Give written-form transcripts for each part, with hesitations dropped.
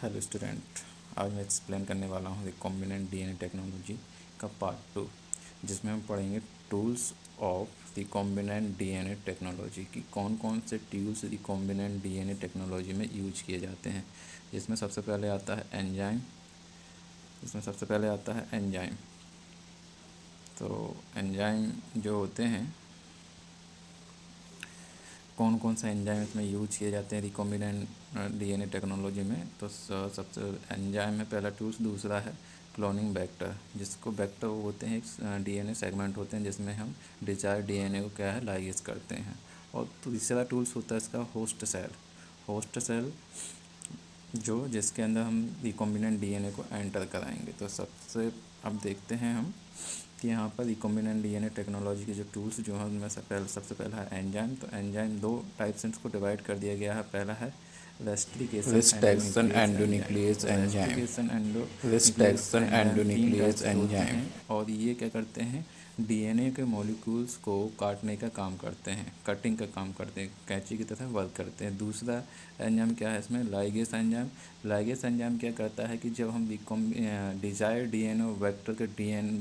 Hello student, आज मैं explain करने वाला हूँ रिकॉम्बिनेंट डीएनए टेक्नोलॉजी का पार्ट 2, जिसमें हम पढ़ेंगे tools of recombinant DNA technology की कौन कौन से टूल्स रिकॉम्बिनेंट डीएनए टेक्नोलॉजी में यूज किए जाते हैं। जिसमें सबसे पहले आता है एंजाइम। तो एंजाइम जो होते हैं, कौन कौन सा एंजाइम इसमें यूज किए जाते हैं रिकॉम्बिनेंट डीएनए टेक्नोलॉजी में। तो सबसे एंजाइम में पहला टूल्स, दूसरा है क्लोनिंग वेक्टर, जिसको वेक्टर होते हैं एक डीएनए सेगमेंट होते हैं जिसमें हम डिजायर डीएनए को क्या है लाइगेज करते हैं। और तीसरा टूल्स होता है इसका होस्ट सेल जो जिसके अंदर हम रिकॉम्बिनेंट डीएनए को एंटर कराएंगे। तो सबसे अब देखते हैं हम कि यहाँ पर रिकॉम्बिनेंट डीएनए टेक्नोलॉजी के जो टूल्स जो हैं उनमें सबसे पहला है एंजाइम। तो एंजाइम दो टाइप से इसको डिवाइड कर दिया गया है। पहला है रेस्ट्रिक्शन एंडोन्यूक्लियस एंजाइम, और ये क्या करते हैं, डीएनए के मॉलिक्यूल्स को काटने का काम करते हैं, कटिंग का काम करते हैं, कैंची की तरह वर्क करते हैं। दूसरा एंजाइम क्या है इसमें, लाइगेस एंजाइम क्या करता है कि जब हम डिजायर डीएनए और वेक्टर का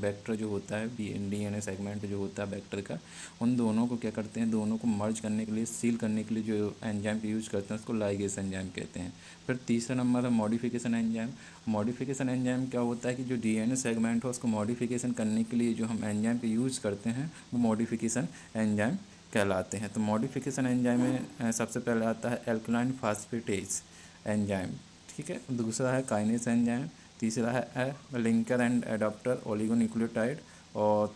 वेक्टर जो होता है डीएनए सेगमेंट जो होता है वेक्टर का, उन दोनों को क्या करते हैं, दोनों को मर्ज करने के लिए, सील करने के लिए जो एंजाइम का यूज़ करते हैं उसको लाइगेस एंजाइम कहते हैं। फिर तीसरा नंबर है मॉडिफिकेशन एंजाइम क्या होता है कि जो डीएनए सेगमेंट है उसको मॉडिफिकेशन करने के लिए जो हम एंजाइम का यूज़ करते हैं वो मॉडिफिकेशन एंजाइम कहलाते हैं। तो मॉडिफिकेशन एंजाइम में सबसे पहले आता है एल्कलाइन फास्फेटेज एंजाइम, ठीक है। दूसरा है काइनेस एंजाइम, तीसरा है लिंकर एंड एडाप्टर ओलिगोन्यूक्लियोटाइड, और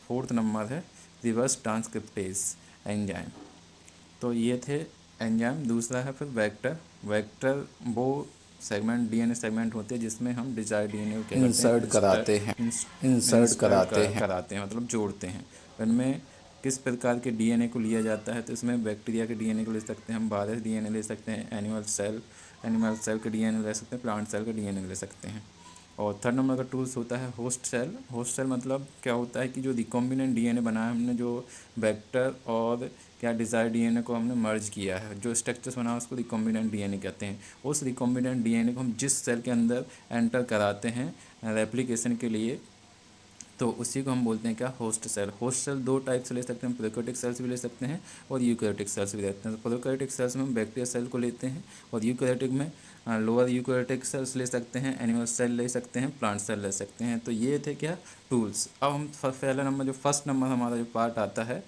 फोर्थ नंबर है रिवर्स ट्रांसक्रिप्टेज एंजाइम। तो ये थे एंजाइम। दूसरा है फिर वेक्टर वो सेगमेंट डीएनए सेगमेंट होते हैं जिसमें हम डिजायर डीएनए को इंसर्ट कराते हैं मतलब जोड़ते हैं। इनमें किस प्रकार के डीएनए को लिया जाता है, तो इसमें बैक्टीरिया के डीएनए को ले सकते हैं हम, वायरस डीएनए ले सकते हैं, एनिमल सेल के डीएनए ले सकते हैं, प्लांट सेल का डीएनए ले सकते हैं। और थर्ड नंबर का टूल्स होता है होस्ट सेल मतलब क्या होता है कि जो रिकॉम्बिनेंट डीएनए बनाया हमने, जो वेक्टर और क्या डिज़ायर डीएनए को हमने मर्ज किया है, जो स्ट्रक्चर्स बना उसको रिकॉम्बिनेंट डीएनए कहते हैं। उस रिकॉम्बिनेंट डीएनए को हम जिस सेल के अंदर एंटर कराते हैं रेप्लिकेशन के लिए, तो उसी को हम बोलते हैं क्या, होस्ट सेल दो टाइप से ले सकते हैं, प्रोकैरियोटिक सेल्स भी ले सकते हैं और यूकैरियोटिक सेल्स भी लेते हैं। तो प्रोकैरियोटिक सेल्स में हम बैक्टीरिया सेल को लेते हैं, और यूकैरियोटिक में लोअर यूकैरियोटिक सेल्स ले सकते हैं, एनिमल सेल ले सकते हैं, प्लांट सेल ले सकते हैं। तो ये थे क्या टूल्स। अब हम पहला नंबर, जो फर्स्ट नंबर हमारा जो पार्ट आता है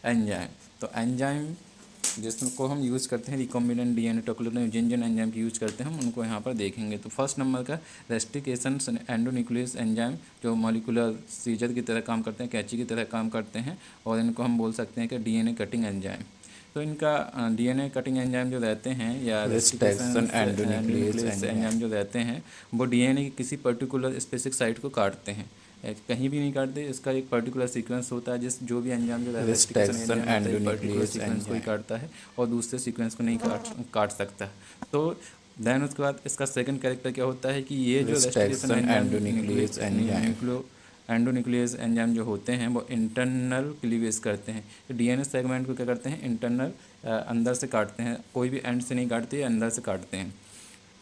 एंजाइम। तो एंजाइम जिसको हम यूज़ करते हैं रिकॉम्बिनेंट डीएनए टेक्नोलॉजी, जिन एंजाइम की यूज़ करते हैं हम उनको यहाँ पर देखेंगे। तो फर्स्ट नंबर का रेस्ट्रिकेशन एंडोन्यूक्लियस एंजाइम, जो मॉलिक्यूलर सीजर की तरह काम करते हैं, कैंची की तरह काम करते हैं, और इनको हम बोल सकते हैं कि डीएनए कटिंग एंजाइम। तो इनका डीएनए कटिंग एंजाइम जो रहते हैं या रेस्ट्रिकेशन एंडोन्यूक्लियस एंजाइम जो रहते हैं, वो डीएनए की किसी पर्टिकुलर स्पेसिफिक साइट को काटते हैं, कहीं भी नहीं काटते। इसका एक पर्टिकुलर सीक्वेंस होता है, जिस जो भी एंजाइम जो रेस्ट्रिक्शन पर्टिकुलर सीक्वेंस को ही काटता है और दूसरे सीक्वेंस को नहीं काट सकता। तो देन उसके बाद इसका सेकंड कैरेक्टर क्या होता है कि ये जो रेस्ट्रिक्शन एंडोन्यूक्लियस एंजाइम जो होते हैं वो इंटरनल क्लीवेज करते हैं। डीएनए सेगमेंट को क्या करते हैं, इंटरनल अंदर से काटते हैं, कोई भी एंड से नहीं काटते, अंदर से काटते हैं।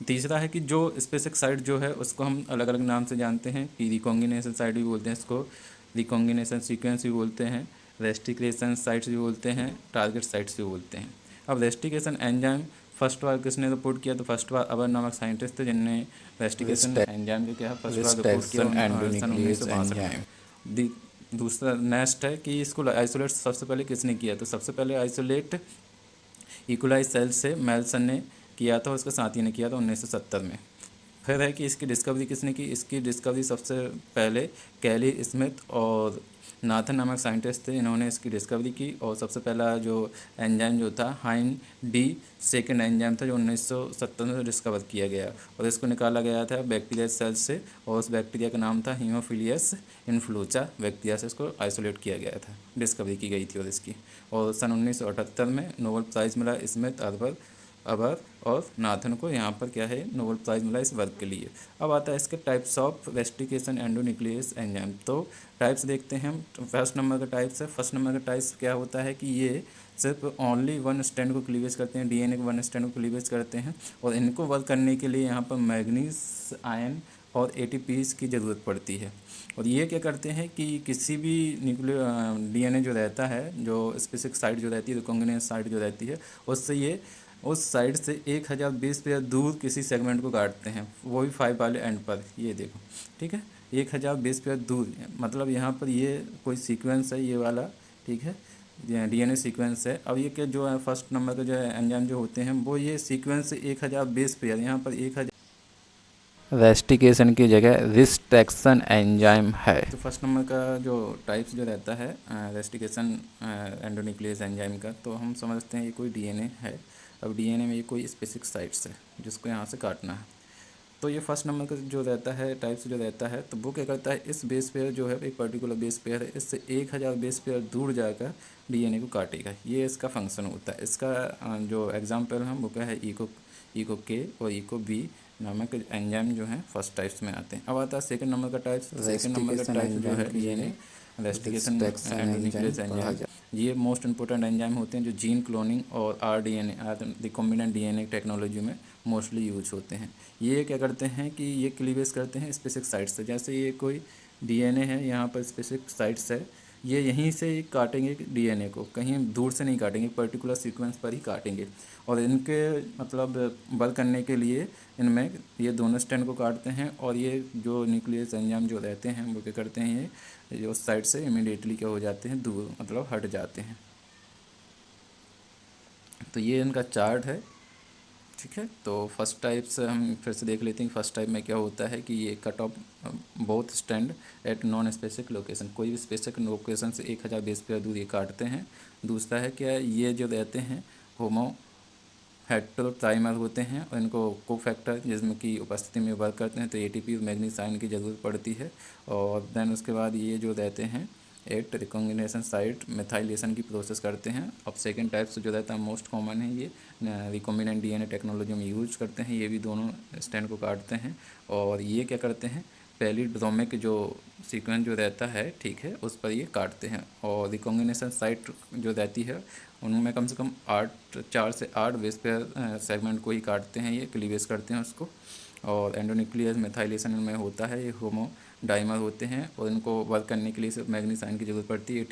तीसरा है कि जो स्पेसिफिक साइट जो है उसको हम अलग अलग नाम से जानते हैं कि रिकॉन्गिनेशन साइट भी बोलते हैं, इसको रिकॉन्गिनेशन सीक्वेंस भी बोलते हैं, रेस्टिकेशन साइट्स भी बोलते हैं, टारगेट साइट्स भी बोलते हैं। अब रेस्टिकेशन एंजाइम फर्स्ट बार किसने रिपोर्ट किया, तो फर्स्ट बार अबर नामक साइंटिस्ट थे जिनने रेस्टिकेशन एंजाइम जो क्या है फर्स्ट बार रिपोर्ट किया सन 1962 में। दूसरा नेक्स्ट है कि इसको आइसोलेट सबसे पहले किसने किया, तो सबसे पहले आइसोलेट इकोलाई सेल से मेल्सन ने किया था, उसके साथी ने किया था 1970 में। फिर है कि इसकी डिस्कवरी किसने की, इसकी डिस्कवरी सबसे पहले कैली स्मिथ और नाथन नामक साइंटिस्ट थे, इन्होंने इसकी डिस्कवरी की। और सबसे पहला जो एंजाइम जो था हाइन डी सेकेंड एंजाइम था, जो 1970 में डिस्कवर किया गया, और इसको निकाला गया था बैक्टीरिया सेल से, और उस बैक्टीरिया का नाम था हीमोफिलियस इन्फ्लूचा बैक्टीरिया से इसको आइसोलेट किया गया था, डिस्कवरी की गई थी और इसकी। और सन 1978 में नोबेल प्राइज़ मिला स्मिथ अबर और नाथन को यहाँ पर क्या है नोबेल प्राइज़ मिला इस वर्क के लिए। अब आता है इसके types of restriction endonuclease enzyme. तो टाइप्स देखते हैं हम। फर्स्ट नंबर का टाइप्स है, फर्स्ट नंबर का टाइप्स क्या होता है कि ये सिर्फ ओनली वन स्ट्रैंड को क्लीवेज करते हैं, डीएनए के वन स्ट्रैंड को क्लीवेज करते हैं, और इनको वर्क करने के लिए यहाँ पर मैग्नीज आयन और एटीपीज की ज़रूरत पड़ती है। और ये क्या करते हैं कि किसी भी न्यूक्लियो डीएनए जो रहता है, जो स्पेसिफिक साइट जो रहती है, रिकॉग्निजेंस साइट जो रहती है, उससे ये उस साइड से 1020 पेयर दूर किसी सेगमेंट को काटते हैं, वो भी 5 वाले एंड पर। ये देखो, ठीक है, 1020 पेयर दूर, मतलब यहाँ पर ये कोई सीक्वेंस है ये वाला, ठीक है, डीएनए सीक्वेंस है। अब ये क्या जो है फर्स्ट नंबर के जो है एंजाइम जो होते हैं वो ये सीक्वेंस 1020 पेयर, यहाँ पर 1000 रेस्टिकेशन की जगह रिस्ट्रैक्शन एंजाइम है। तो फर्स्ट नंबर का जो टाइप्स जो रहता है रेस्टिकेशन एंडोन्यूक्लियस एंजाइम का, तो हम समझते हैं ये कोई डीएनए है। अब डीएनए में ये कोई स्पेसिफिक साइट्स है जिसको यहाँ से काटना है। तो ये फर्स्ट नंबर का जो रहता है टाइप्स जो रहता है, तो वो क्या करता है, इस बेस पेयर जो है एक पर्टिकुलर बेस पेयर है, इससे 1000 बेस पेयर दूर जाकर डीएनए को काटेगा। ये इसका फंक्शन होता है। इसका जो एग्जाम्पल हम वो क्या है, इको के और इको बी नामक एंजाइम जो है फर्स्ट टाइप्स में आते हैं। अब आता है सेकंड नंबर का टाइप्स। सेकंड नंबर का टाइप जो है डीएनए रेस्टिकेशन एंडोन्यूक्लियस एंजाइम। ये मोस्ट इंपॉर्टेंट एंजाइम होते हैं जो जीन क्लोनिंग और आरडीएनए रिकॉम्बिनेंट डीएनए टेक्नोलॉजी में मोस्टली यूज होते हैं। ये क्या करते हैं कि ये क्लीवेज करते हैं स्पेसिफिक साइट से। जैसे ये कोई डीएनए है, यहाँ पर स्पेसिफिक साइट्स है, ये यहीं से काटेंगे डीएनए को, कहीं दूर से नहीं काटेंगे, पर्टिकुलर सीक्वेंस पर ही काटेंगे। और इनके मतलब वर्क करने के लिए इनमें ये दोनों स्ट्रैंड को काटते हैं, और ये जो न्यूक्लियस एंजाइम जो रहते हैं वो क्या करते हैं, ये उस साइड से इमीडिएटली क्या हो जाते हैं, दूर मतलब हट जाते हैं। तो ये इनका चार्ट है, ठीक है। तो फर्स्ट टाइप से हम फिर से देख लेते हैं। फर्स्ट टाइप में क्या होता है कि ये cut off both stand at non specific location, कोई भी स्पेसिफिक लोकेशन से 1020 पेयर दूर ये काटते हैं। दूसरा है क्या, ये जो रहते हैं होमो हेट्रोट्राइमर होते हैं, और इनको को फैक्टर जिसमें की उपस्थिति में वर्क करते हैं, तो एटीपी और मैग्नीज आयन की ज़रूरत पड़ती है। और देन उसके बाद ये जो रहते हैं एट रिकॉग्निशन साइट मेथाइलेशन की प्रोसेस करते हैं। अब सेकंड टाइप्स जो रहता है मोस्ट कॉमन है, ये रिकॉम्बिनेंट डीएनए टेक्नोलॉजी में यूज करते हैं। ये भी दोनों स्टैंड को काटते हैं, और ये क्या करते हैं, पैलिड्रोमिक जो सीक्वेंस जो रहता है, ठीक है, उस पर ये काटते हैं। और रिकॉग्निशन साइट जो रहती है उनमें कम से कम 4 से 8 बेस पेयर सेगमेंट को ही काटते हैं, ये क्लीवेज करते हैं उसको। और एंडोन्यूक्लियस मेथाइलेशन में होता है, ये होमो डाइमर होते हैं, और इनको वर्क करने के लिए सिर्फ मैग्नीज आयन की ज़रूरत पड़ती है,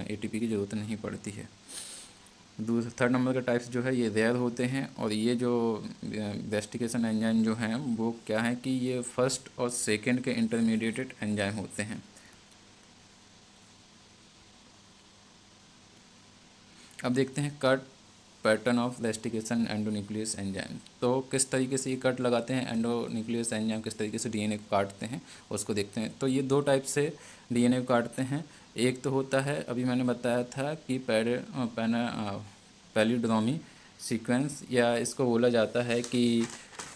एटीपी की ज़रूरत नहीं पड़ती है। दूसरा थर्ड नंबर के टाइप्स जो है ये रेयर होते हैं, और ये जो रेस्टिकेशन एंजाइम जो हैं वो क्या है कि ये फर्स्ट और सेकंड के इंटरमीडिएटेड एंजाइम होते हैं। अब देखते हैं cut pattern of restriction endonuclease enzyme. तो किस तरीके से ये कट लगाते हैं एंडोन्यूक्लियस एंजाइम, किस तरीके से डीएनए को काटते हैं उसको देखते हैं। तो ये दो टाइप से डीएनए को काटते हैं। एक तो होता है, अभी मैंने बताया था कि पैलिड्रोमी सीक्वेंस, या इसको बोला जाता है कि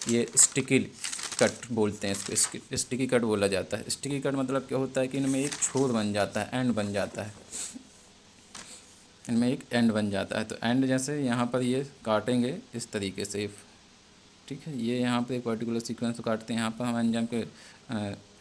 ये स्टिकी कट बोलते हैं इसको, स्टिकी कट बोला जाता है। स्टिकी कट मतलब क्या होता है कि इनमें एक छोर बन जाता है, एंड बन जाता है, इनमें एक एंड बन जाता है। तो एंड जैसे यहाँ पर ये काटेंगे इस तरीके से, ठीक है, ये यहाँ पर एक पर्टिकुलर सीक्वेंस को काटते हैं। यहाँ पर हम एंजाइम के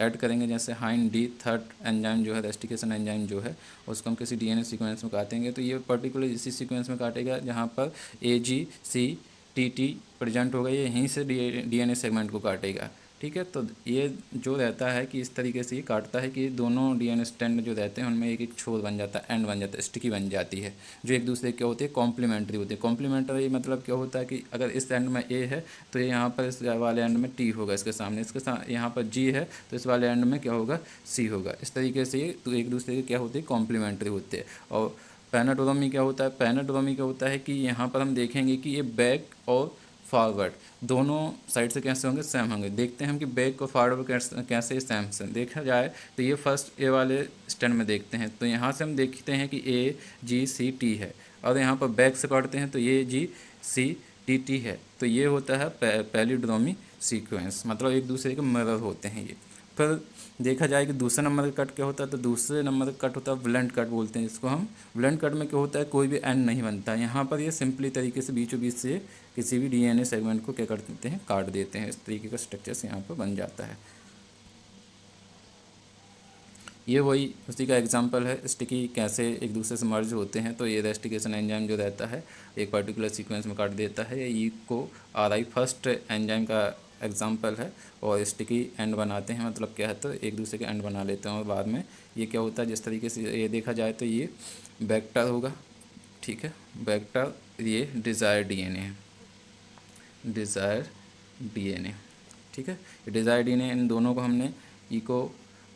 ऐड करेंगे, जैसे हाइन डी थर्ड एंजाइम जो है रेस्टिकेशन एंजाइम जो है उसको हम किसी डीएनए सीक्वेंस में काटेंगे, तो ये पर्टिकुलर इसी सीक्वेंस में काटेगा जहाँ पर AGCTT प्रेजेंट होगा, ये यहीं से डीएनए सेगमेंट को काटेगा, ठीक है। तो ये जो रहता है कि इस तरीके से ये काटता है कि दोनों डीएनए स्ट्रैंड जो रहते हैं उनमें एक एक छोर बन जाता है, एंड बन जाता है, स्टिकी बन जाती है, जो एक दूसरे क्या होते हैं, कॉम्प्लीमेंट्री होते हैं। कॉम्प्लीमेंट्री मतलब क्या होता है कि अगर इस एंड में ए है तो ये यहाँ पर इस वाले एंड में टी होगा, इसके सामने यहाँ पर जी है तो इस वाले एंड में क्या होगा, सी होगा। इस तरीके से ये तो एक दूसरे के क्या होते हैं, कॉम्प्लीमेंट्री होते हैं। और पैनाटोमी क्या होता है, पैनाटोमी क्या होता है कि यहाँ पर हम देखेंगे कि ये बैक और फॉरवर्ड दोनों साइड से कैसे होंगे, सेम होंगे। देखते हैं हम कि बैक और फॉरवर्ड कैसे सेम से देखा जाए, तो ये फर्स्ट ए वाले स्टैंड में देखते हैं, तो यहाँ से हम देखते हैं कि AGCT है, और यहाँ पर बैक से पढ़ते हैं तो AGCTT है। तो ये होता है पैलिड्रोमी सीक्वेंस, मतलब एक दूसरे के मिरर होते हैं ये। फिर देखा जाए कि दूसरे नंबर का कट क्या होता है, तो दूसरे नंबर का कट होता है ब्लंट कट बोलते हैं जिसको हम। ब्लंट कट में क्या होता है, कोई भी एंड नहीं बनता है, यहाँ पर ये सिंपली तरीके से बीचों बीच से किसी भी डीएनए सेगमेंट को क्या कर देते हैं, काट देते हैं। इस तरीके का स्ट्रक्चर्स यहाँ पर बन जाता है। ये वही उसी का एग्जांपल है स्टिकी कैसे एक दूसरे से मर्ज होते हैं। तो ये रेस्टिकेशन एंजाइम जो रहता है एक पर्टिकुलर सीक्वेंस में काट देता है। ये को RI फर्स्ट एंजाइम का एग्जांपल है। और स्टिकी एंड बनाते हैं, मतलब क्या है, तो एक दूसरे के एंड बना लेते हैं। और बाद में ये क्या होता है, जिस तरीके से ये देखा जाए तो ये वेक्टर होगा, ठीक है, वेक्टर, ये डिज़ायर डीएनए है, डिज़ायर डीएनए, ठीक है। डिज़ायर डीएनए इन दोनों को हमने इको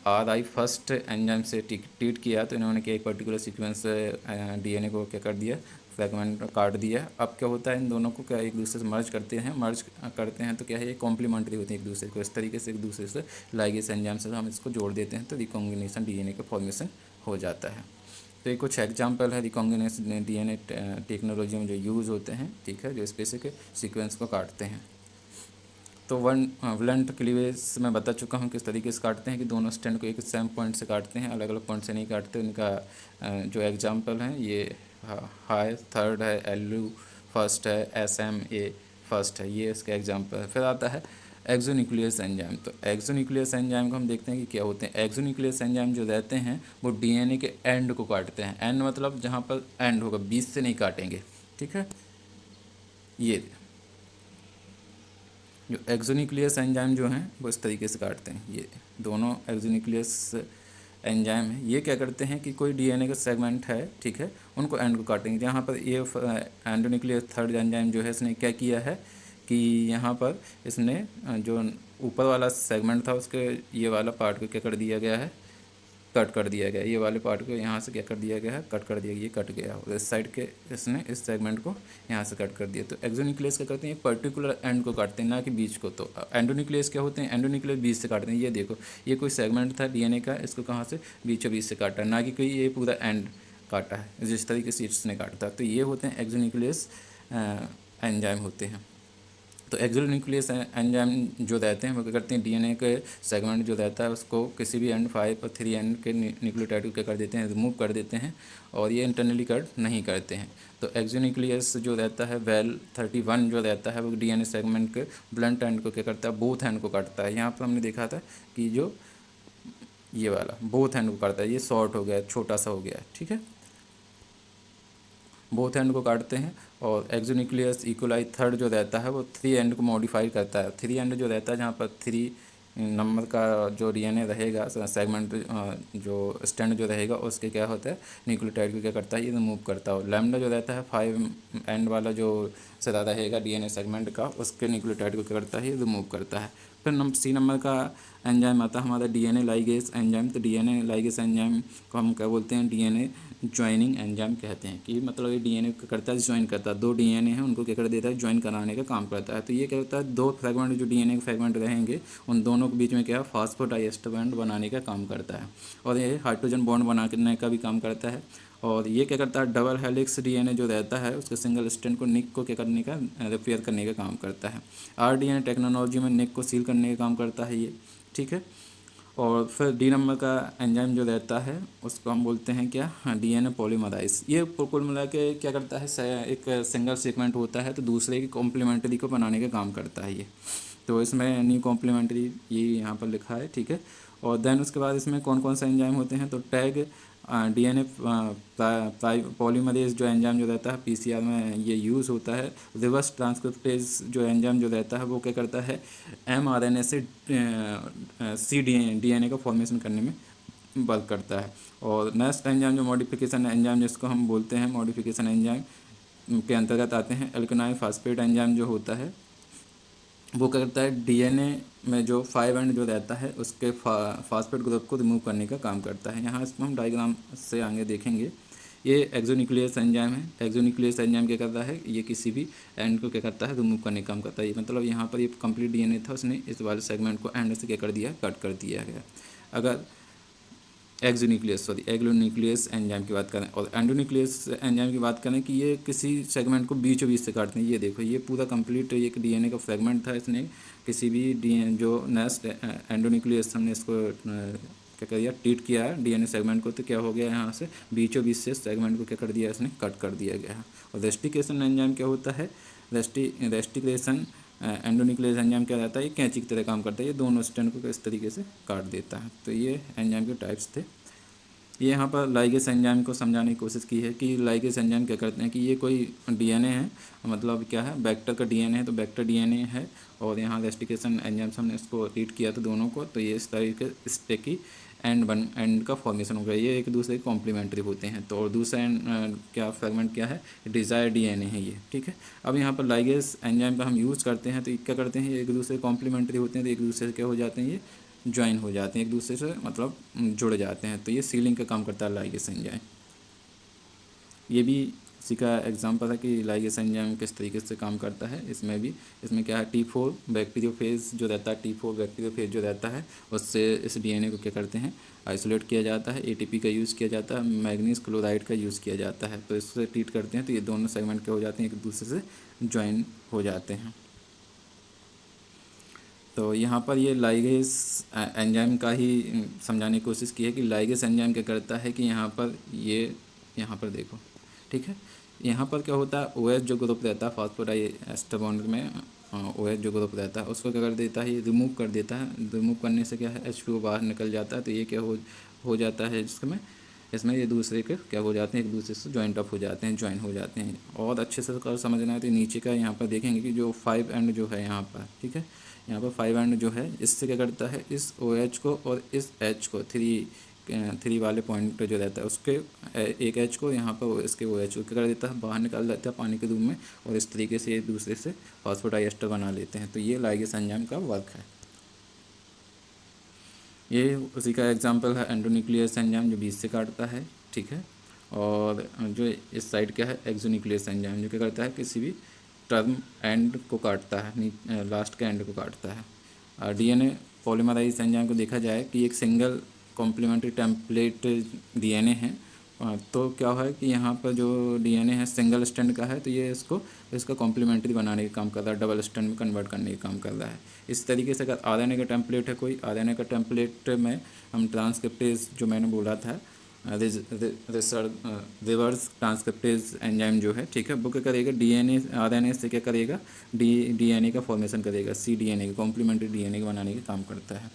RI फर्स्ट एंजाइम से ट्रीट किया, तो इन्होंने क्या एक पर्टिकुलर सीक्वेंस डीएनए को क्या कर दिया, फ्रैगमेंट काट दिया। अब क्या होता है, इन दोनों को क्या एक दूसरे से मर्ज करते हैं तो क्या है, ये कॉम्प्लीमेंट्री होते हैं एक दूसरे को। इस तरीके से एक दूसरे से लाइगेस एंजाइम से हम इसको जोड़ देते हैं तो रिकॉम्बिनेशन डीएनए का फॉर्मेशन हो जाता है। तो ये कुछ एग्जाम्पल है रिकॉम्बिनेशन डीएनए टेक्नोलॉजी में जो यूज़ होते हैं, ठीक है, जो स्पेसिफिक सीक्वेंस को काटते हैं। तो ब्लंट क्लीवेज मैं बता चुका हूँ किस तरीके से काटते हैं, कि दोनों स्टैंड को एक सेम पॉइंट से काटते हैं, अलग अलग पॉइंट से नहीं काटते। उनका जो एग्जांपल हैं ये हाई थर्ड है, LU फर्स्ट है, SMA फर्स्ट है, ये इसका एग्जांपल है। फिर आता है एक्सोन्यूक्लियस एंजाइम। तो एक्सोन्यूक्लियस एंजाइम को हम देखते हैं कि क्या होते हैं। एक्सोन्यूक्लियस एंजाइम जो रहते हैं वो डीएनए के एंड को काटते हैं। एंड मतलब जहाँ पर एंड होगा, बीच से नहीं काटेंगे, ठीक है। ये जो एक्सोन्यूक्लियस एंजाइम जो हैं वो इस तरीके से काटते हैं। ये दोनों एक्सोन्यूक्लियस एंजाइम है, ये क्या करते हैं कि कोई डीएनए का सेगमेंट है, ठीक है, उनको एंड को काटेंगे। यहाँ पर ये एंडोन्यूक्लियस थर्ड एंजाइम जो है इसने क्या किया है कि यहाँ पर इसने जो ऊपर वाला सेगमेंट था उसके ये वाला पार्ट को क्या कर दिया गया है, कट कर दिया गया। ये वाले पार्ट को यहाँ से क्या कर दिया गया है, कट कर दिया गया, ये कट गया। और इस साइड के इसने इस सेगमेंट को यहाँ से कट कर दिया। तो एक्सोन्यूक्लियस क्या करते हैं, एक पर्टिकुलर एंड को काटते हैं, ना कि बीच को। तो एंडोन्यूक्लियस क्या होते हैं, एंडोन्यूक्लियस बीच से काटते हैं। ये देखो, ये कोई सेगमेंट था डीएनए का, इसको कहाँ से, बीचों बीच से काटा, ना कि कोई ये पूरा एंड काटा है जिस तरीके से इसने काटा। तो ये होते हैं एक्सोन्यूक्लियस एंजाइम होते हैं। तो एक्सोन्यूक्लियस एंजाइम जो रहते हैं वो क्या करते हैं, डीएनए के सेगमेंट जो रहता है उसको किसी भी एंड 5 और 3 एंड के न्यूक्लियोटाइड को क्या कर देते हैं, रिमूव कर देते हैं। और ये इंटरनली कट नहीं करते हैं। तो एक्सोन्यूक्लियस जो रहता है वेल 31 जो रहता है वो डीएनए सेगमेंट के ब्लंट एंड को क्या करता है, बोथ एंड को काटता है। यहाँ पर हमने देखा था कि जो ये वाला बोथ एंड को काटता है, ये शॉर्ट हो गया, छोटा सा हो गया, ठीक है, बोथ एंड को काटते हैं। और एक्सोन्यूक्लियस इकोलाई थर्ड जो रहता है वो 3 एंड को मॉडिफाई करता है। 3 एंड जो रहता है जहाँ पर 3 नंबर का जो डीएनए रहेगा सेगमेंट, जो स्टैंड जो रहेगा उसके क्या होता है, न्यूक्लियोटाइड को क्या करता है, ये रिमूव करता है। और लैम्डा जो रहता है 5 एंड वाला जो सदा रहेगा डीएनए सेगमेंट का, उसके न्यूक्लियोटाइड को क्या करता है, ये रिमूव करता है। फिर C नंबर का एंजाइम आता है हमारा डीएनए लाइगेस एंजाइम। तो डीएनए लाइगेस एंजाइम को हम क्या बोलते हैं, डीएनए ज्वाइनिंग एंजाइम कहते हैं। कि मतलब ये डीएनए क्या करता है, ज्वाइन करता है। 2 डीएनए हैं उनको क्या कर देता है, ज्वाइन कराने का काम करता है। तो ये क्या होता है, 2 फ्रेगमेंट जो डीएनए के फ्रेगमेंट रहेंगे उन दोनों के बीच में क्या फॉस्फोडाइएस्टर बॉन्ड बनाने का काम करता है। और ये हाइड्रोजन बॉन्ड बनाने का भी काम करता है। और ये क्या करता है, डबल हेलिक्स डीएनए जो रहता है उसके सिंगल स्ट्रैंड को निक को क्या करने का, रिपेयर करने का काम करता है। RDNA टेक्नोलॉजी में निक को सील करने का काम करता है ये, ठीक है। और फिर D नंबर का एंजाइम जो रहता है उसको हम बोलते हैं क्या, डीएनए पॉलीमराइज। ये कुल मिला के क्या करता है, एक सिंगल सीक्वेंट होता है तो दूसरे की कॉम्प्लीमेंट्री को बनाने का काम करता है ये। तो इसमें न्यू कॉम्प्लीमेंट्री ये यहाँ पर लिखा है, ठीक है। और देन उसके बाद इसमें कौन कौन से एंजाइम होते हैं, तो टैग डीएनए पॉलीमरेज जो एंजाइम जो रहता है पीसीआर में ये यूज़ होता है। रिवर्स ट्रांसक्रिप्टेज जो एंजाइम जो रहता है वो क्या करता है, mRNA से डीएनए का फॉर्मेशन करने में वर्क करता है। और नेक्स्ट एंजाइम जो मॉडिफिकेशन एंजाइम जिसको हम बोलते हैं मॉडिफिकेशन एंजाइम के अंतर्गत आते हैं। एल्केनाइल फास्फेट एंजाइम जो होता है वो क्या करता है, डीएनए में जो 5 एंड जो रहता है उसके फास्फेट ग्रुप को रिमूव करने का काम करता है। यहाँ इसको हम डायग्राम से आगे देखेंगे। ये एक्सोन्यूक्लियस एंजाइम है। एक्सोन्यूक्लियस एंजाइम क्या करता है, ये किसी भी एंड को क्या करता है, रिमूव करने का काम करता है। ये मतलब यहाँ पर ये कंप्लीट डीएनए था, उसने इस वाले सेगमेंट को एंड से क्या कर दिया, कट कर दिया गया। अगर एग्लोन्यूक्लियस एंजाइम की बात करें और एंडोन्यूक्लियस एंजाइम की बात करें कि ये किसी सेगमेंट को बीचों बीच से काटते हैं। ये देखो, ये पूरा कंप्लीट एक डीएनए का फ्रेगमेंट था, इसने किसी भी डीएनए जो नेक्स्ट एंडोन्यूक्लियस हमने इसको क्या कर दिया, ट्रीट किया है डीएनए सेगमेंट को, तो क्या हो गया, यहाँ से बीचों बीच से सेगमेंट को क्या कर दिया, इसने कट कर दिया गया है। और रेस्टिकेशन एंजाइम क्या होता है, रेस्टिकुलेशन एंडोन्यूक्लियस एंजाइम क्या रहता है, ये कैंची की तरह काम करता है, ये दोनों स्ट्रैंड को इस तरीके से काट देता है। तो ये एंजाइम के टाइप्स थे। ये यहाँ पर लाइगेस एंजाइम को समझाने की कोशिश की है कि लाइगेस एंजाइम क्या करते हैं कि ये कोई डीएनए है, मतलब क्या है, वेक्टर का डीएनए है, तो वेक्टर डीएनए है, और यहाँ रेस्टिकेशन एंजाइम से हमने इसको रीड किया था दोनों को, तो ये इस तरीके स्टेकी एंड का फॉर्मेशन हो गया। ये एक दूसरे के कॉम्प्लीमेंट्री होते हैं। तो और दूसरा क्या फ्रेगमेंट क्या है, डिज़ायर डीएनए है ये, ठीक है। अब यहाँ पर लाइगेस एंजाइम का हम यूज़ करते हैं, तो ये क्या करते हैं, ये एक दूसरे कॉम्प्लीमेंट्री होते हैं, तो एक दूसरे से क्या हो जाते हैं, ये ज्वाइन हो जाते हैं, एक दूसरे से मतलब जुड़ जाते हैं। तो ये सीलिंग का काम करता है लाइगेस एंजाइम। ये भी इसी का एग्जांपल है कि लाइगेस एंजाइम किस तरीके से काम करता है। इसमें क्या है, T4 बैक्टीरियोफेज जो रहता है, T4 बैक्टीरियोफेज जो रहता है, उससे इस डीएनए को क्या करते हैं, आइसोलेट किया जाता है, एटीपी का यूज़ किया जाता है, मैग्नीज क्लोराइड का यूज़ किया जाता है। तो इससे ट्रीट करते हैं, तो ये दोनों सेगमेंट क्या हो जाते हैं, एक दूसरे से ज्वाइन हो जाते हैं। तो यहाँ पर ये लाइगेस एंजाइम का ही समझाने की कोशिश की है कि लाइगेस एंजाइम क्या करता है कि यहाँ पर देखो, ठीक है, यहाँ पर क्या होता है, OH जो ग्रुप रहता है फॉस्फोडाइएस्टर बॉन्ड में, OH जो ग्रुप रहता है उसको क्या कर देता है, ये रिमूव कर देता है। रिमूव करने से क्या है, H2O बाहर निकल जाता है। तो ये क्या हो जाता है, इसमें ये दूसरे के क्या हो जाते हैं, एक दूसरे से ज्वाइंट अप हो जाते हैं, ज्वाइन हो जाते हैं। और अच्छे से अगर समझना है तो नीचे का यहाँ पर देखेंगे कि जो 5 एंड जो है यहाँ पर, ठीक है, यहाँ पर 5 एंड जो है, इससे क्या करता है, इस OH को और इस H को, थ्री वाले पॉइंट जो रहता है उसके एक H को यहाँ पर इसके OH को क्या कर देता है, बाहर निकाल देता है पानी के रूप में, और इस तरीके से एक दूसरे से फॉस्फोडाइएस्टर बना लेते हैं। तो ये लाइगेस एंजाइम का वर्क है। ये उसी का एग्जांपल है एंडोन्यूक्लियस एंजाइम जो बीच से काटता है, ठीक है। और जो इस साइड क्या है, एक्सोन्यूक्लियस एंजाइम जो क्या करता है, किसी भी टर्म एंड को काटता है, लास्ट के एंड को काटता है। डीएनए पॉलीमराइज एंजाइम को देखा जाए कि एक सिंगल कॉम्प्लीमेंट्री टेम्पलेट डीएनए है। तो क्या है कि यहाँ पर जो डीएनए है सिंगल स्ट्रैंड का है, तो ये इसका कॉम्प्लीमेंट्री बनाने का काम कर रहा है, डबल स्ट्रैंड में कन्वर्ट करने का काम कर रहा है। इस तरीके से अगर आरएनए का टेम्पलेट है, कोई आरएनए का टेम्पलेट में हम ट्रांसक्रिप्टेज जो मैंने बोला था, रिवर्स ट्रांसक्रिप्टेज एंजाइम जो है, ठीक है, वो क्या करेगा, डीएनए आरएनए से क्या करेगा, डीएनए का फॉर्मेशन करेगा, cDNA का कॉम्प्लीमेंट्री डीएनए के बनाने का काम करता है।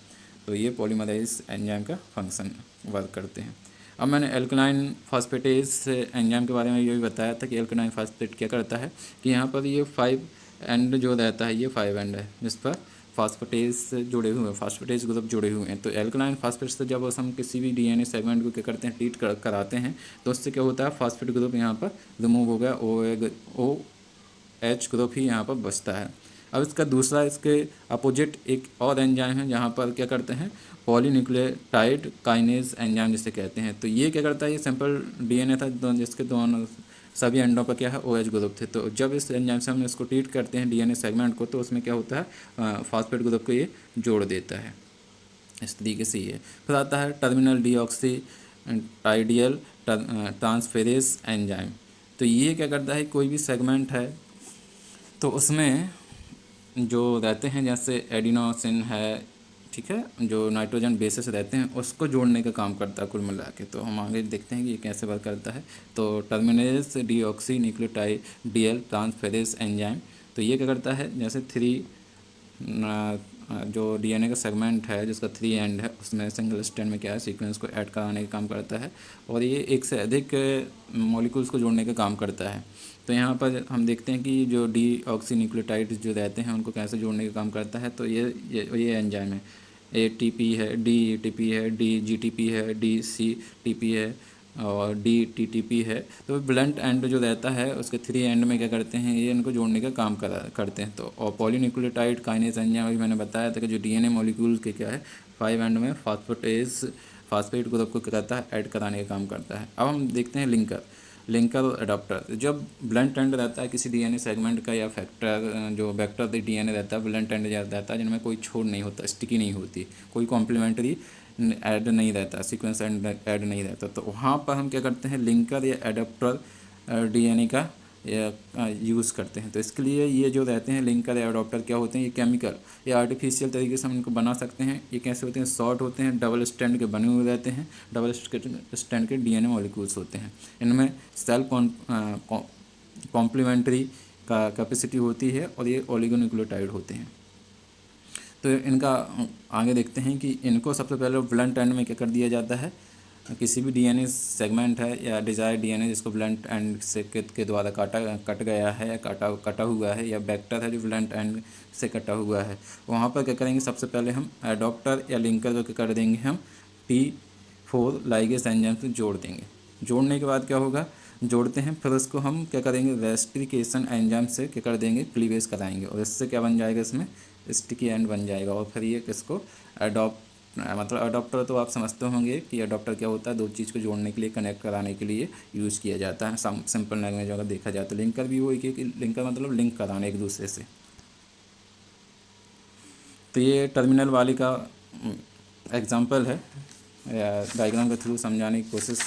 तो ये पॉलीमराइज एंजाइम का फंक्शन वर्क करते हैं। अब मैंने एल्कलाइन फॉस्फेटेज एंजाइम के बारे में ये भी बताया था कि एल्कलाइन फॉस्फेट क्या करता है कि यहाँ पर ये 5 एंड जो रहता है, ये 5 एंड है जिस पर फास्फेटेज से जुड़े हुए हैं, फास्फेटेज ग्रुप जुड़े हुए हैं। तो एल्कलाइन फास्फेट से जब हम किसी भी डीएनए सेगमेंट को क्या करते हैं, ट्रीट कराते हैं, तो उससे क्या होता है, फास्फेट ग्रुप यहाँ पर रिमूव हो गया, OH ग्रुप ही यहाँ पर बचता है। अब इसका दूसरा, इसके अपोजिट एक और एंजाइम है जहाँ पर क्या करते हैं, पॉलीन्यूक्लियोटाइड काइनेज एंजाइम जिसे कहते हैं। तो ये क्या करता है, ये सिंपल डीएनए था जिसके दोनों सभी एंडों पर क्या है, OH ग्रुप थे। तो जब इस एंजाइम से हम इसको ट्रीट करते हैं डीएनए सेगमेंट को, तो उसमें क्या होता है, फास्फेट ग्रुप को ये जोड़ देता है। इस तरीके से ये फिर आता है टर्मिनल डीऑक्सीटाइडियल ट्रांसफेरेज एंजाइम। तो ये क्या करता है, कोई भी सेगमेंट है तो उसमें जो रहते हैं, जैसे एडिनोसिन है, ठीक है, जो नाइट्रोजन बेसिस रहते हैं उसको जोड़ने का काम करता है कुल मिला के। तो हम आगे देखते हैं कि ये कैसे वर्क करता है। तो टर्मिनेज डीऑक्सी न्यूक्लियोटाइडियल ट्रांसफेरेज एंजाइम, तो ये क्या करता है, जैसे जो डीएनए का सेगमेंट है जिसका 3 एंड है, उसमें सिंगल स्ट्रैंड में क्या है, सीक्वेंस को ऐड कराने का काम करता है, और ये एक से अधिक मॉलिक्यूल्स को जोड़ने का काम करता है। तो यहाँ पर हम देखते हैं कि जो डीऑक्सी न्यूक्लियोटाइड जो रहते हैं उनको कैसे जोड़ने का काम करता है। तो ये एंजाइम है, ATP है, DETP है, DGTP है, DCTP है, और DTTP है। तो ब्लंट एंड जो रहता है उसके 3 एंड में क्या करते हैं, ये इनको जोड़ने का काम करते हैं। तो और पॉलीन्यूक्लियोटाइड काइनेज एंजाइम अभी मैंने बताया था कि जो डीएनए मॉलिक्यूल के क्या है, 5 एंड में फास्फेट ग्रुप को क्या करता है, ऐड कराने का काम करता है। अब हम देखते हैं लिंकर अडाप्टर। जब ब्लंट एंड रहता है किसी डीएनए सेगमेंट का, या फैक्टर जो वेक्टर डीएनए रहता है, ब्लंट एंड रहता है जिनमें कोई छोड़ नहीं होता, स्टिकी नहीं होती, कोई कॉम्प्लीमेंट्री ऐड नहीं रहता, सीक्वेंस ऐड नहीं रहता, तो वहाँ पर हम क्या करते हैं, लिंकर या एडाप्टर डीएनए का यूज़ करते हैं। तो इसके लिए ये जो रहते हैं लिंकर या एडाप्टर क्या होते हैं, ये केमिकल या आर्टिफिशियल तरीके से हम इनको बना सकते हैं। ये कैसे होते हैं, शॉर्ट होते हैं, डबल स्ट्रैंड के बने हुए रहते हैं, डबल स्ट्रैंड के डीएनए मॉलिक्यूल्स होते हैं। इनमें सेल कॉम्प्लीमेंट्री का कैपेसिटी होती है और ये ओलिगोन्यूक्लियोटाइड होते हैं। तो इनका आगे देखते हैं कि इनको सबसे पहले ब्लंट एंड में क्या कर दिया जाता है, किसी भी डीएनए सेगमेंट है या डिजायर डीएनए जिसको ब्लंट एंड से के द्वारा कट गया है या कटा हुआ है, या वेक्टर है जो ब्लंट एंड से कटा हुआ है, वहाँ पर क्या करेंगे, सबसे पहले हम एडॉप्टर या लिंकर को क्या कर देंगे, हम T4 लाइगेज एंजाइम से जोड़ देंगे। जोड़ने के बाद क्या होगा, जोड़ते हैं, फिर उसको हम क्या करेंगे, रेस्टिकेशन एंजाइम से क्या कर देंगे, क्लीवेज कराएंगे, और इससे क्या बन जाएगा, इसमें स्टिकी एंड बन जाएगा। और फिर ये किसको मतलब अडॉप्टर तो आप समझते होंगे कि अडॉप्टर क्या होता है, दो चीज़ को जोड़ने के लिए, कनेक्ट कराने के लिए यूज़ किया जाता है। सिंपल लैंग्वेज अगर देखा जाए तो लिंकर भी वही कि लिंकर मतलब लिंक कराना एक दूसरे से। तो ये टर्मिनल वाली का एग्जांपल है, डायग्राम के थ्रू समझाने की कोशिश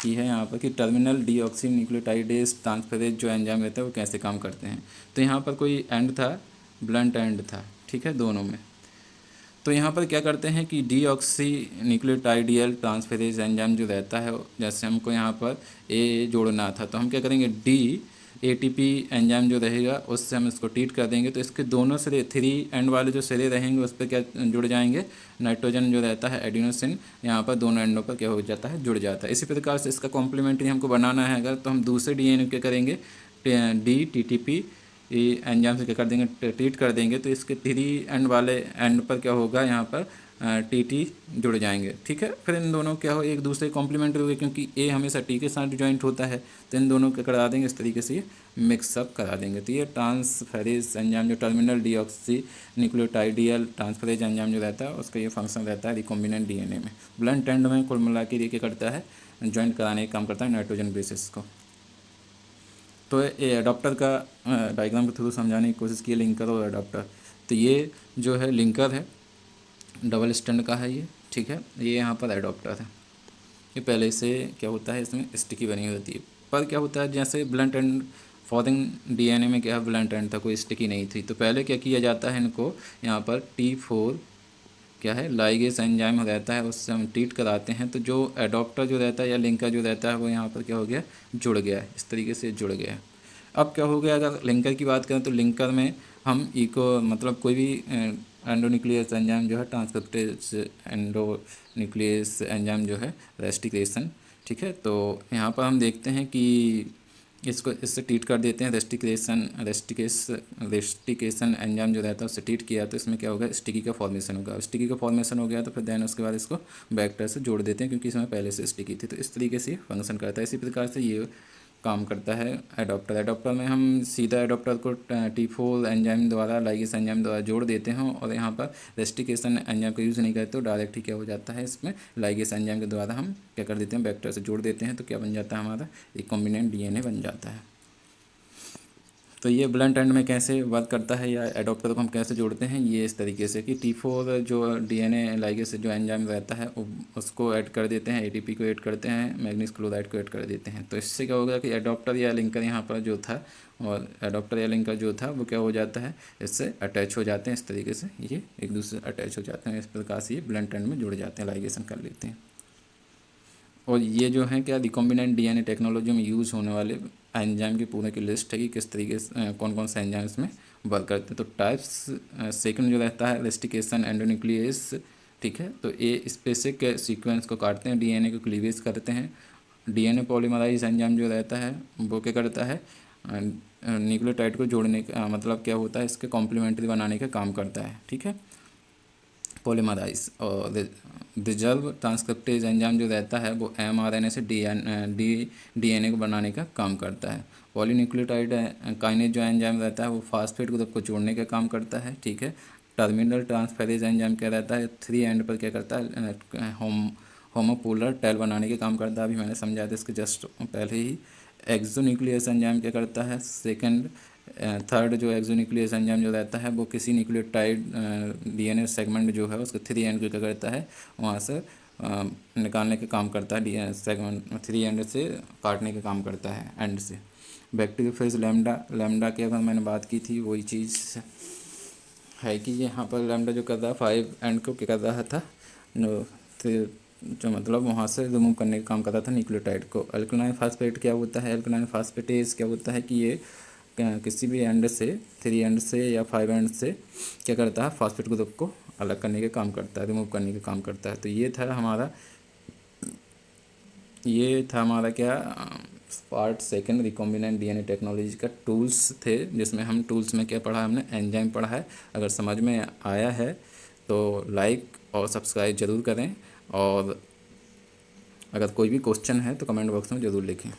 की है यहाँ पर कि टर्मिनल डीऑक्सी न्यूक्लियोटाइडेज ट्रांसफेरेज जो एंजाइम रहता है वो कैसे काम करते हैं। तो यहाँ पर कोई एंड था, ब्लंट एंड था, ठीक है, दोनों में। तो यहाँ पर क्या करते हैं कि डीऑक्सी न्यूक्लियोटाइडियल ट्रांसफेरेज एंजाइम जो रहता है, जैसे हमको यहाँ पर ए जोड़ना था तो हम क्या करेंगे, डी एटीपी एंजाइम जो रहेगा उससे हम इसको ट्रीट कर देंगे। तो इसके दोनों सिरे, 3 एंड वाले जो सिरे रहेंगे उस पर क्या जुड़ जाएंगे, नाइट्रोजन जो रहता है एडिनोसिन, यहाँ पर दोनों एंडों पर क्या हो जाता है, जुड़ जाता है। इसी प्रकार से इसका कॉम्प्लीमेंट्री हमको बनाना है अगर, तो हम दूसरे डीएनए क्या करेंगे, डी टीटीपी एंजाइम से क्या कर देंगे, ट्रीट कर देंगे। तो इसके 3 एंड वाले एंड पर क्या होगा, यहाँ पर टी जुड़ जाएंगे, ठीक है। फिर इन दोनों क्या हो, एक दूसरे कॉम्प्लीमेंट्री हो गए, क्योंकि ए हमेशा टी के साथ जॉइंट होता है, तो इन दोनों को करा देंगे, इस तरीके से मिक्सअप करा देंगे। तो ये ट्रांसफेरेज एंजाइम जो टर्मिनल डीऑक्सी न्यूक्लियोटाइडियल ट्रांसफेरेज एंजाइम जो रहता है उसका ये फंक्शन रहता है रिकॉम्बिनेंट डीएनए में। ब्लंट एंड में कुल मिला के ये क्या करता है, जॉइंट कराने का काम करता है नाइट्रोजन बेसिस को। तो ये एडाप्टर का डायग्राम के थ्रू समझाने की कोशिश की, लिंकर और एडाप्टर। तो ये जो है लिंकर है, डबल स्टैंड का है ये, ठीक है। ये यहाँ पर एडाप्टर है, ये पहले से क्या होता है, इसमें स्टिकी बनी होती है। पर क्या होता है, जैसे ब्लंट एंड फॉरेन डीएनए में क्या है, ब्लंट एंड था, कोई स्टिकी नहीं थी। तो पहले क्या किया जाता है, इनको यहाँ पर T4 क्या है, लाइगेज एंजाइम रहता है, उससे हम ट्रीट कराते हैं। तो जो एडॉप्टर जो रहता है या लिंकर जो रहता है वो यहाँ पर क्या हो गया, जुड़ गया है, इस तरीके से जुड़ गया है। अब क्या हो गया, अगर लिंकर की बात करें तो लिंकर में हम इको मतलब कोई भी एंडोन्यूक्लियस एंजाइम जो है, ट्रांसक्रिप्टेज एंडोन्यूक्लियस एंजाइम जो है, रेस्टिकेशन, ठीक है। तो यहाँ पर हम देखते हैं कि इसको इससे ट्रीट कर देते हैं, रेस्टिकेशन एंजाइम जो रहता है उससे ट्रीट किया तो इसमें क्या होगा, स्टिकी का फॉर्मेशन होगा। स्टिकी का फॉर्मेशन हो गया तो फिर देन उसके बाद इसको बैक्टर से जोड़ देते हैं, क्योंकि इसमें पहले से स्टिकी थी। तो इस तरीके से फंक्शन करता है। इसी प्रकार से ये काम करता है एडॉप्टर। एडॉप्टर में हम सीधा एडॉप्टर को T4 एंजाइम द्वारा, लाइगेज एंजाइम द्वारा जोड़ देते हैं, और यहाँ पर रेस्टिकेशन एंजाइम का यूज़ नहीं करते तो डायरेक्ट ही क्या हो जाता है, इसमें लाइगेज एंजाइम के द्वारा हम क्या कर देते हैं, वेक्टर से जोड़ देते हैं। तो क्या बन जाता है, हमारा एक कॉम्बिनेंट डीएनए बन जाता है। तो ये ब्लंट एंड में कैसे वर्क करता है या एडॉप्टर को हम कैसे जोड़ते हैं, ये इस तरीके से कि T4 जो डीएनए लाइगेज से जो एंजाइम रहता है उसको ऐड कर देते हैं, एटीपी को ऐड करते हैं, मैग्नीज क्लोराइड को ऐड कर देते हैं। तो इससे क्या होगा कि एडॉप्टर या लिंकर यहाँ पर जो था, और एडॉप्टर या लिंकर जो था वो क्या हो जाता है, इससे अटैच हो जाते हैं। इस तरीके से ये एक दूसरे से अटैच हो जाते हैं, इस प्रकार से ये ब्लंट एंड में जुड़ जाते हैं, लाइगेशन कर लेते हैं। और ये जो है क्या, रिकॉम्बिनेंट डीएनए टेक्नोलॉजी में यूज़ होने वाले एंजाइम की पूरे की लिस्ट है कि किस तरीके से कौन कौन से एंजाइम इसमें वर्क करते हैं। तो टाइप्स, सेकंड जो रहता है रेस्टिकेशन एंडोन्यूक्लियस, ठीक है। तो ये स्पेसिफिक सीक्वेंस को काटते हैं, डीएनए को क्लीवेज करते हैं। डीएनए पॉलीमराइज एंजाइम जो रहता है वो क्या करता है, न्यूक्लियोटाइड को जोड़ने का मतलब क्या होता है, इसके कॉम्प्लीमेंट्री बनाने का काम करता है, ठीक है, पॉलीमराइज। और रिजर्व ट्रांसक्रिप्टेज एंजाइम जो रहता है वो mRNA से डीएनए को बनाने का काम करता है। पॉलीन्यूक्लियोटाइड काइनेज जो एंजाइम रहता है वो फास्फेट ग्रुप को जोड़ने का काम करता है, ठीक है। टर्मिनल ट्रांसफेरेज एंजाइम क्या रहता है, 3 एंड पर क्या करता है, होमोपोलर टेल बनाने के काम करता है। अभी मैंने समझाया था इसके जस्ट पहले ही। एक्सोन्यूक्लियस एंजाइम क्या करता है, थर्ड जो एक्सोन्यूक्लियस एंजाइम जो रहता है वो किसी न्यूक्लियोटाइड डीएनए सेगमेंट जो है उसके 3 एंड को क्या करता है, वहाँ से निकालने का काम करता है, डीएनए सेगमेंट 3 एंड से काटने का काम करता है एंड से। बैक्टीरियोफेज लैम्डा की अगर मैंने बात की थी वही चीज़ है कि यहाँ पर लैम्डा जो कर रहा है 5 एंड को क्या कर रहा था, जो मतलब वहाँ से रिमूव करने का काम करता था न्यूक्लियोटाइड को। अल्कलाइन फास्फेट क्या होता है, अल्कलाइन फास्फेटेज क्या होता है कि ये किसी भी एंड से, 3 एंड से या 5 एंड से क्या करता है, फॉस्फेट ग्रुप को अलग करने के काम करता है, रिमूव करने के काम करता है। तो ये था हमारा क्या, part second recombinant DNA technology का टूल्स थे, जिसमें हम टूल्स में क्या पढ़ा, हमने एंजाइम पढ़ा है। अगर समझ में आया है तो लाइक और सब्सक्राइब ज़रूर करें, और अगर कोई भी क्वेश्चन है तो कमेंट बॉक्स में ज़रूर लिखें।